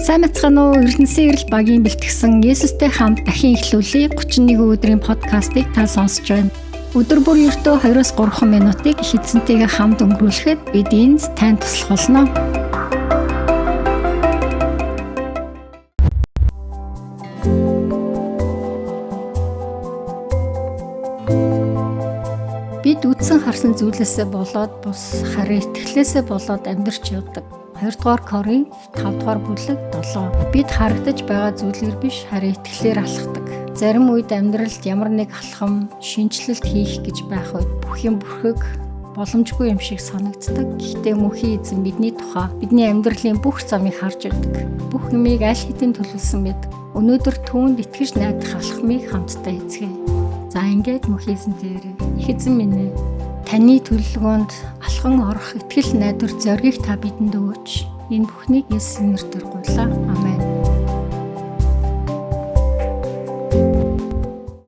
Сайн бацгаана уу? Эрдэнэсийн эрэл багийн бэлтгэсэн Есүстэй хамт дахин эхлүүлээ 31 өдрийн подкастыг та сонсож байна. Өдөр бүр ердөө 2-3 минутыг их эзэнтэйгээ хамт өнгөрүүлэхэд бид энд танд туслах болно. Бид үдсэн харсан зүйлээсээ болоод бус харин итгэлээсээ болоод амьдарч явдаг. 2-р Коринф 5-р бүлэг 7. Бид харагдаж байгаа зүйлээр биш харин итгэлээр алхдаг. Зарим үед амьдралд ямар нэг алхам, шинжилэлт хийх гэж байх үед бүх юм бүрхэг боломжгүй юм шиг санагддаг. Гэхдээ мөнхийн эзэн бидний тухай, бидний амьдралын бүх замыг харж ирдэг. Бүх юмыг аль хэдийн төлөвлөсөн мэд. Өнөөдөр түүнд итгэж найдах алхмыг хамтдаа эзэхээ. За ингээд мөнхийн эзэнтэй ярив. Их эзэн минь ээ. Таны төлөвлөгөөнд алхан орох итгэл найдвар зоригийг та бидэнд өгөөч. Энэ бүхнийг Есүсийн нэрээр гуйлаа.